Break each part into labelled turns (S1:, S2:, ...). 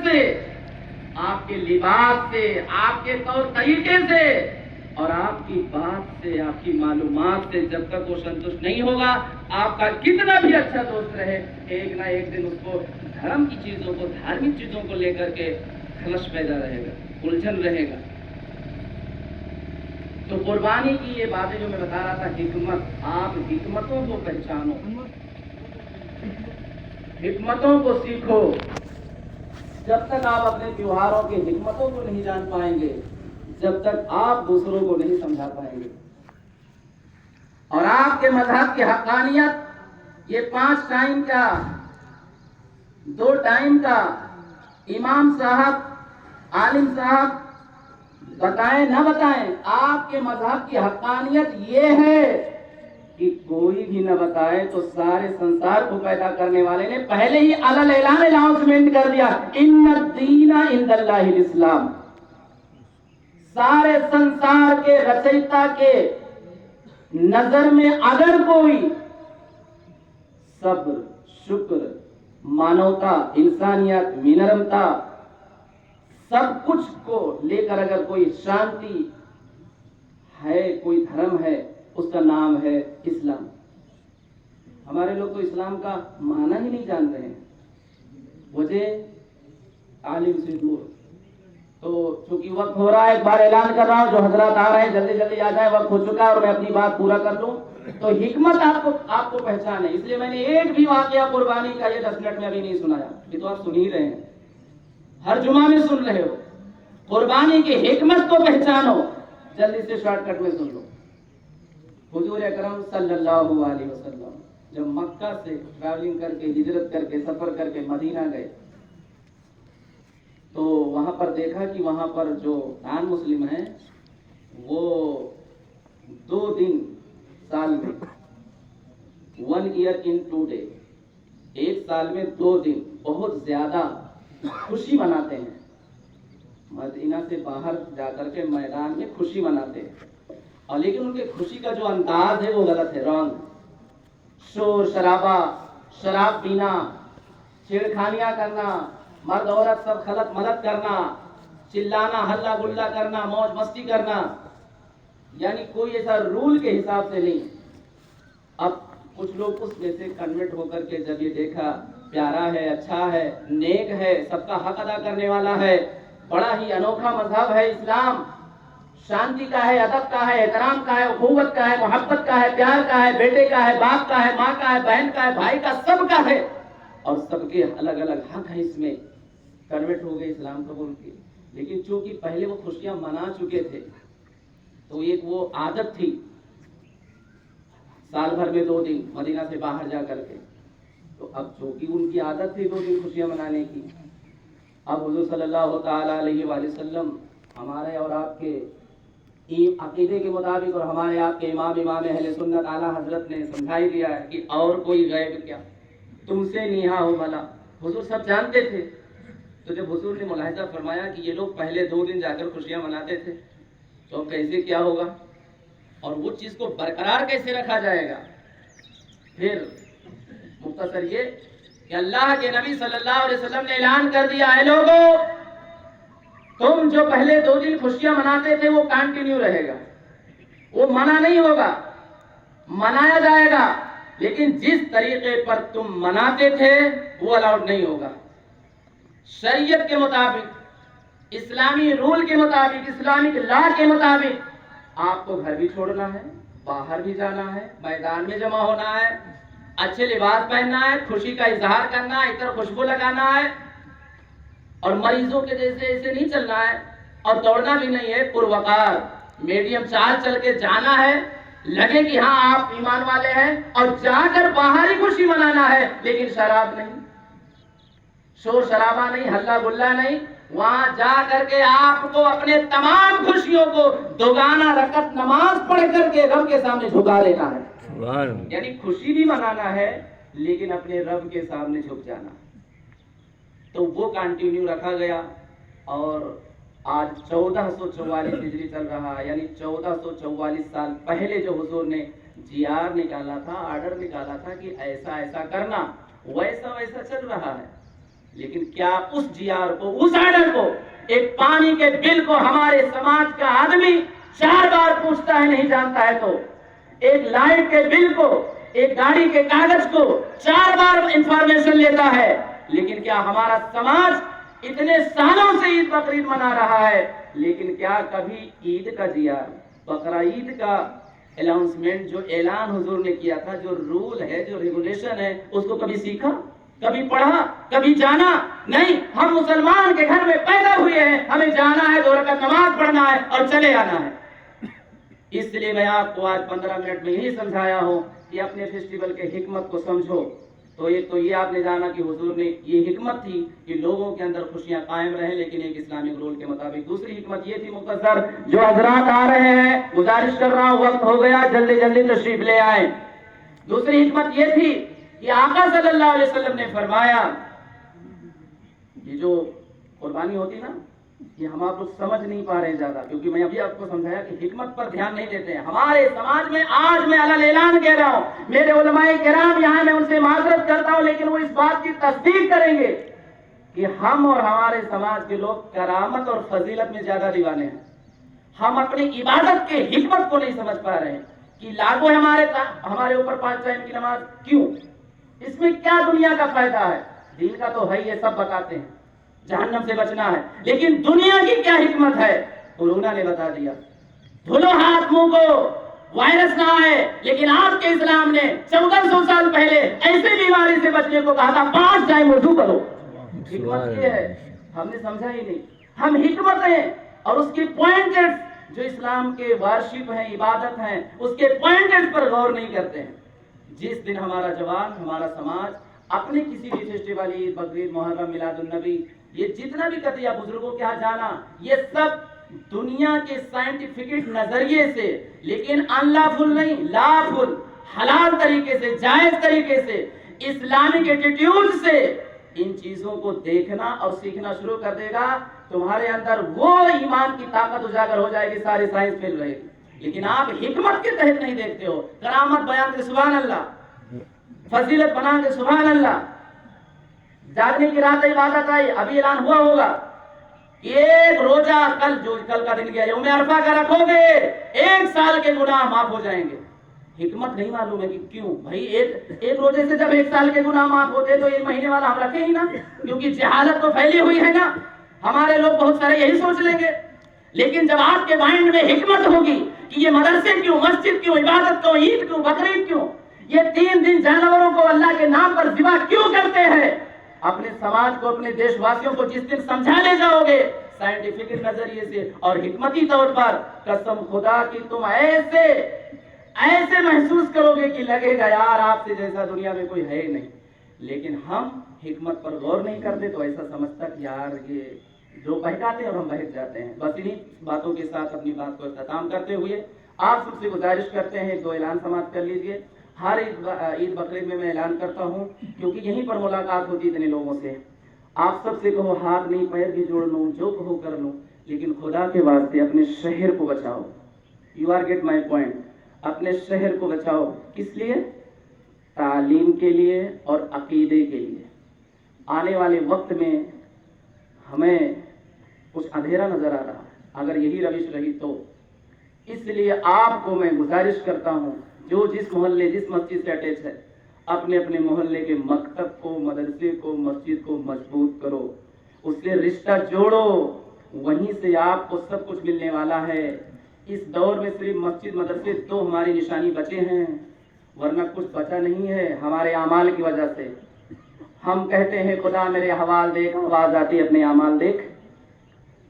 S1: سے، آپ کے لباس سے، آپ کے طور طریقے سے اور آپ کی بات سے، آپ کی معلومات سے جب تک وہ سنتشٹ نہیں ہوگا، آپ کا کتنا بھی اچھا دوست رہے، ایک نہ ایک دن اس کو دھرم کی چیزوں کو، دھارمک چیزوں کو لے کر کے خلش پیدا رہے گا، الجھن رہے گا۔ تو قربانی کی یہ باتیں جو میں بتا رہا تھا، حکمت، آپ حکمتوں کو پہچانو، حکمتوں کو سیکھو۔ جب تک آپ اپنے تیوہاروں کی حکمتوں کو نہیں جان پائیں گے، جب تک آپ دوسروں کو نہیں سمجھا پائیں گے۔ اور آپ کے مذہب کی حقانیت، یہ 5 ٹائم کا، 2 ٹائم کا امام صاحب، عالم صاحب بتائیں نہ بتائیں، آپ کے مذہب کی حقانیت یہ ہے کہ کوئی بھی نہ بتائے تو سارے سنسار کو پیدا کرنے والے نے پہلے ہی علل اعلان اناؤنسمنٹ کر دیا، ان الدین عند اللہ الاسلام۔ سارے سنسار کے رچیتا کے نظر میں اگر کوئی صبر، شکر، مانوتا، انسانیت، ونرمتا، سب کچھ کو لے کر اگر کوئی شانتی ہے، کوئی دھرم ہے، اس کا نام ہے اسلام۔ ہمارے لوگ تو اسلام کا معنی ہی نہیں جانتے ہیں، وجہ عالم سے دور۔ تو چونکہ وقت ہو رہا ہے، ایک بار اعلان کر رہا ہوں، جو حضرات آ رہے ہیں جلدی جلدی آ جائیں، وقت ہو چکا ہے اور میں اپنی بات پورا کر دوں۔ تو حکمت آپ کو پہچان ہے، اس لیے میں نے ایک بھی واقعہ قربانی کا یہ 10 منٹ میں ابھی نہیں سنایا، یہ تو آپ سن ہی رہے ہیں، ہر جمعہ میں سن رہے ہو۔ قربانی کی حکمت کو پہچانو، جلدی سے شارٹ کٹ میں سن لو۔ حضور اکرم صلی اللہ علیہ وسلم جب مکہ سے ٹریولنگ کر کے، ہجرت کر کے، سفر کر کے مدینہ گئے تو وہاں پر دیکھا کہ وہاں پر جو نان مسلم ہیں وہ 2 دن سال میں، 1 year in 2 days، ایک سال میں 2 دن بہت زیادہ خوشی مناتے ہیں، مدینہ سے باہر جا کر کے میدان میں خوشی مناتے ہیں، اور لیکن ان کے خوشی کا جو انداز ہے وہ غلط ہے، رانگ۔ شور شرابہ، شراب پینا، چھیڑخانیاں کرنا، مرد عورت سب خلط ملط کرنا، چلانا، ہلا گلا کرنا، موج مستی کرنا، یعنی کوئی ایسا رول کے حساب سے نہیں۔ اب کچھ لوگ اس میں سے کنورٹ ہو کر کے جب یہ دیکھا پیارا ہے، اچھا ہے، نیک ہے، سب کا حق ادا کرنے والا ہے، بڑا ہی انوکھا مذہب ہے اسلام، شانتی کا ہے، ادب کا ہے، احترام کا ہے، اخوت کا ہے، محبت کا ہے، پیار کا ہے، بیٹے کا ہے، باپ کا ہے، ماں کا ہے، بہن کا ہے، بھائی کا، سب کا ہے، اور سب کے الگ الگ حق ہیں، اس میں کنورٹ ہو گئے اسلام قبول کی۔ لیکن چونکہ پہلے وہ خوشیاں منا چکے تھے تو ایک وہ عادت تھی، سال بھر میں 2 دن مدینہ سے باہر جا کر کے، تو اب چونکہ ان کی عادت تھی 2 دن خوشیاں منانے کی، اب حضور صلی اللہ تعالیٰ علیہ وآلہ وسلم ہمارے اور آپ کے عقیدے کے مطابق اور ہمارے آپ کے امام اہل سنت اعلیٰ حضرت نے سمجھائی دیا ہے کہ اور کوئی غیب کیا، تم سے نیہا ہو بھلا۔ حضور سب جانتے تھے، تو جب حضور نے ملاحظہ فرمایا کہ یہ لوگ پہلے 2 دن جا کر خوشیاں مناتے تھے تو کیسے کیا ہوگا اور وہ چیز کو برقرار کیسے رکھا جائے گا، پھر مختصر یہ کہ اللہ کے نبی صلی اللہ علیہ وسلم نے اعلان کر دیا، اے لوگوں، تم جو پہلے 2 دن خوشیاں مناتے تھے وہ کنٹینیو رہے گا، وہ منع نہیں ہوگا، منایا جائے گا، لیکن جس طریقے پر تم مناتے تھے وہ الاؤڈ نہیں ہوگا۔ شریعت کے مطابق، اسلامی رول کے مطابق، اسلامک لا کے مطابق آپ کو گھر بھی چھوڑنا ہے، باہر بھی جانا ہے، میدان میں جمع ہونا ہے، اچھے لباس پہننا ہے، خوشی کا اظہار کرنا ہے، عطر خوشبو لگانا ہے، اور مریضوں کے جیسے ایسے نہیں چلنا ہے، اور دوڑنا بھی نہیں ہے، پروقار میڈیم چال چل کے جانا ہے، لگے کہ ہاں آپ ایمان والے ہیں، اور جا کر باہر ہی خوشی منانا ہے، لیکن شراب نہیں، شور شرابہ نہیں، ہلا گلا نہیں، وہاں جا کر کے آپ کو اپنے تمام خوشیوں کو دوگانا رکعت نماز پڑھ کر کے رب کے سامنے جھکا لینا ہے، یعنی خوشی بھی منانا ہے لیکن اپنے رب کے سامنے جھک جانا ہے۔ تو وہ کنٹینیو رکھا گیا، اور آج 1444 ہجری چل رہا ہے، یعنی 1444 سال پہلے جو حضور نے جی آر نکالا تھا، آرڈر نکالا تھا کہ ایسا ایسا کرنا، ویسا ویسا چل رہا ہے، لیکن کیا اس GR کو، اس آرڈر کو، ایک پانی کے بل کو ہمارے سماج کا آدمی 4 بار پوچھتا ہے نہیں جانتا ہے تو؟ ایک لائٹ کے بل کو، ایک گاڑی کے کاغذ کو 4 بار انفارمیشن لیتا ہے، لیکن کیا ہمارا سماج اتنے سالوں سے عید بقرعید منا رہا ہے، لیکن کیا کبھی عید کا GR، بقرہ عید کا اناؤنسمنٹ جو اعلان حضور نے کیا تھا، جو رول ہے، جو ریگولیشن ہے، اس کو کبھی سیکھا، کبھی پڑھا، کبھی جانا؟ نہیں، ہم مسلمان کے گھر میں پیدا ہوئے ہیں، ہمیں جانا ہے، 2 رکعت نماز پڑھنا ہے اور چلے آنا ہے۔ اس لیے میں آپ کو آج 15 منٹ میں یہی سمجھایا ہوں کہ اپنے فیسٹیول کے حکمت کو سمجھو۔ تو ایک تو یہ آپ نے جانا کہ حضور نے یہ حکمت تھی کہ لوگوں کے اندر خوشیاں قائم رہیں لیکن ایک اسلامک رول کے مطابق۔ دوسری حکمت یہ تھی مختصر، جو حضرات آ رہے ہیں گزارش کر رہا ہوں، وقت ہو گیا، جلدی جلدی تشریف لے آئیں۔ دوسری حکمت یہ تھی کہ آقا صلی اللہ علیہ وسلم نے فرمایا، یہ جو قربانی ہوتی نا، یہ ہم آپ لوگ سمجھ نہیں پا رہے ہیں زیادہ، کیونکہ میں ابھی آپ کو سمجھایا کہ حکمت پر دھیان نہیں دیتے ہیں ہمارے سماج میں۔ آج میں علل اعلان کہہ رہا ہوں، میرے علماء کرام یہاں، میں ان سے معذرت کرتا ہوں، لیکن وہ اس بات کی تصدیق کریں گے کہ ہم اور ہمارے سماج کے لوگ کرامت اور فضیلت میں زیادہ دیوانے ہیں۔ ہم اپنی عبادت کے حکمت کو نہیں سمجھ پا رہے ہیں کہ لاگو ہے ہمارے اوپر 5 ٹائم کی نماز، کیوں؟ اس میں کیا دنیا کا فائدہ ہے؟ دین کا تو ہے، یہ سب بتاتے ہیں، جہنم سے بچنا ہے، لیکن دنیا کی کیا حکمت ہے؟ کورونا نے بتا دیا، دھلو ہاتھ منہ کو، وائرس نہ آئے، لیکن آپ کے اسلام نے 1400 سال پہلے ایسے بیماری سے بچنے کو کہا تھا 5 ٹائم وضو کرو۔ حکمت یہ ہے، ہم نے سمجھا ہی نہیں۔ ہم حکمتیں اور اس کی پوائنٹس جو اسلام کے وارشپ ہیں، عبادت ہیں، اس کے پوائنٹس پر غور نہیں کرتے ہیں۔ جس دن ہمارا جوان، ہمارا سماج اپنے کسی بھی فیسٹیول، عید، بقرعید، محرم، میلاد النبی، یہ جتنا بھی قضیہ بزرگوں کے ہاں جانا، یہ سب دنیا کے سائنٹیفک نظریے سے، لیکن انلافل نہیں، لافل، حلال طریقے سے، جائز طریقے سے، اسلامک ایٹیٹیوڈ سے ان چیزوں کو دیکھنا اور سیکھنا شروع کر دے گا، تمہارے اندر وہ ایمان کی طاقت اجاگر ہو جائے گی، ساری سائنس پھیل رہے گی۔ لیکن آپ حکمت کے تحت نہیں دیکھتے ہو، کرامت بیان کے سبحان اللہ، فضیلت بنا کے سبحان اللہ، جاگنے کی رات عبادت آئی، ابھی اعلان ہوا ہوگا، ایک روزہ کل کا دن گیا یوم عرفہ کا رکھو گے، 1 سال کے گناہ معاف ہو جائیں گے۔ حکمت نہیں معلوم ہے کہ کیوں بھائی ایک روزے سے جب 1 سال کے گناہ معاف ہوتے تو 1 مہینے والا ہم رکھیں ہی نا، کیونکہ جہالت تو پھیلی ہوئی ہے نا، ہمارے لوگ بہت سارے یہی سوچ لیں گے۔ لیکن جب آپ کے مائنڈ میں حکمت ہوگی کہ یہ مدرسے کیوں، مسجد کیوں، عبادت کیوں، عید کیوں، بقرعید کیوں، یہ 3 دن جانوروں کو اللہ کے نام پر ذبح کیوں کرتے ہیں، اپنے سماج کو، اپنے دیش واسیوں کو جس دن سمجھانے جاؤ گے سائنٹیفک نظریے سے اور حکمتی طور پر، قسم خدا کی تم ایسے محسوس کرو گے کہ لگے گا یار آپ سے جیسا دنیا میں کوئی ہے نہیں۔ لیکن ہم حکمت پر غور نہیں کرتے تو ایسا سمجھتا کہ یار یہ جو بہکاتے ہیں اور ہم بہک جاتے ہیں۔ بس انہیں باتوں کے ساتھ اپنی بات کو اختتام کرتے ہوئے آپ سب سے گزارش کرتے ہیں 2 اعلان سماعت کر لیجئے۔ ہر عید بقرعید میں اعلان کرتا ہوں کیونکہ یہیں پر ملاقات ہوتی اتنے لوگوں سے۔ آپ سب سے کہو ہاتھ نہیں پیر بھی جوڑ لوں، جو کہو کر لوں، لیکن خدا کے واسطے اپنے شہر کو بچاؤ۔ You are get my point, اپنے شہر کو بچاؤ۔ کس لیے؟ تعلیم کے لیے اور عقیدے کے لیے۔ آنے والے وقت میں ہمیں کچھ اندھیرا نظر آ رہا ہے اگر یہی روش رہی تو۔ اس لیے آپ کو میں گزارش کرتا ہوں، جو جس محلے، جس مسجد سے اٹیچ ہے، اپنے اپنے محلے کے مکتب کو، مدرسے کو، مسجد کو مضبوط کرو، اس سے رشتہ جوڑو، وہیں سے آپ کو سب کچھ ملنے والا ہے۔ اس دور میں صرف مسجد، مدرسے 2 ہماری نشانی بچے ہیں، ورنہ کچھ بچا نہیں ہے ہمارے اعمال کی وجہ سے۔ ہم کہتے ہیں خدا میرے حوال دیکھ، آواز آتی اپنے اعمال دیکھ۔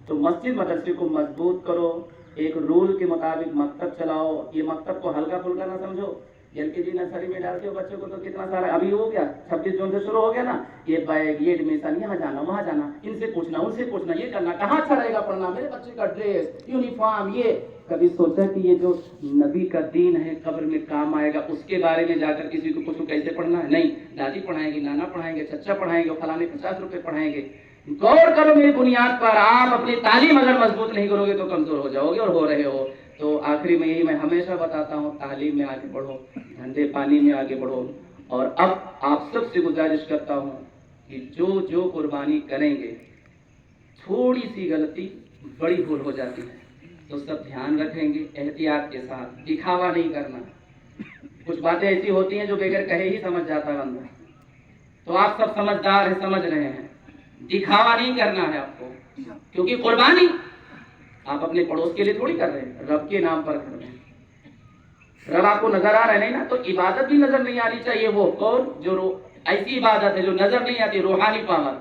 S1: تو مسجد مدرسے کو مضبوط کرو، ایک رول کے مطابق مکتب چلاؤ۔ یہ مکتب کو ہلکا پھلکا نہ سمجھو، LKG نرسری میں ڈالتے ہو بچوں کو تو کتنا سارا ابھی ہو گیا، 26 جون سے شروع ہو گیا نا، یہ بیگ، یہ ایڈمیشن، یہاں جانا وہاں جانا، ان سے پوچھنا ان سے پوچھنا، یہ کرنا، کہاں اچھا رہے گا پڑھنا، میرے بچے کا ڈریس، یونیفارم۔ یہ کبھی سوچا کہ یہ جو نبی کا دین ہے قبر میں کام آئے گا، اس کے بارے میں جا کر کسی کو پوچھو کیسے پڑھنا ہے؟ نہیں، دادی پڑھائیں گی، نانا پڑھائیں گے، چچا پڑھائیں گے، فلانے 50 روپے پڑھائیں گے۔ غور کرو میری بنیاد پر، آپ اپنی تعلیم اگر مضبوط نہیں کرو گے تو کمزور ہو جاؤ گے اور ہو رہے ہو۔ تو آخری میں یہی میں ہمیشہ بتاتا ہوں، تعلیم میں آگے بڑھو، دھندے پانی میں آگے بڑھو۔ اور اب آپ سب سے گزارش کرتا ہوں کہ جو قربانی کریں گے تھوڑی سی غلطی بڑی بھول ہو جاتی ہے، تو سب دھیان رکھیں گے احتیاط کے ساتھ، دکھاوا نہیں کرنا۔ کچھ باتیں ایسی ہوتی ہیں جو بغیر کہے ہی سمجھ جاتا ہے بندہ، تو آپ سب سمجھدار ہیں، سمجھ رہے ہیں، دکھاوا نہیں کرنا ہے آپ کو، کیونکہ قربانی آپ اپنے پڑوس کے لیے تھوڑی کر رہے ہیں، رب کے نام پر کر رہے ہیں۔ رب آپ کو نظر آ رہا ہے نہیں نا، تو عبادت بھی نظر نہیں آنی چاہیے، وہ اور جو ایسی عبادت ہے جو نظر نہیں آتی، روحانی پاور۔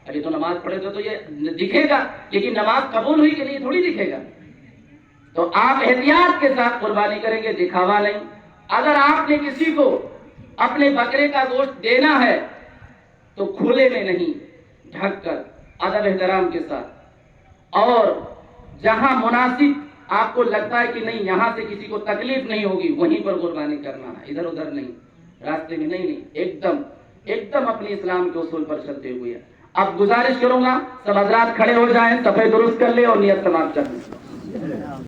S1: ابھی تو نماز پڑھے تو یہ دکھے گا، لیکن نماز قبول ہوئی کے لیے تھوڑی دکھے گا۔ تو آپ احتیاط کے ساتھ قربانی کریں گے، دکھاوا نہیں۔ اگر آپ نے کسی کو اپنے بکرے کا گوشت دینا ہے تو کھلے میں نہیں، ڈھک کر، ادب احترام کے ساتھ، اور جہاں مناسب آپ کو لگتا ہے کہ نہیں یہاں سے کسی کو تکلیف نہیں ہوگی وہیں پر قربانی کرنا ہے، ادھر ادھر نہیں، راستے میں نہیں، ایک دم اپنے اسلام کے اصول پر چلتے ہوئے۔ اب گزارش کروں گا سب حضرات کھڑے ہو جائیں، صفحے درست کر لیں اور نیت سماعت کر لیں۔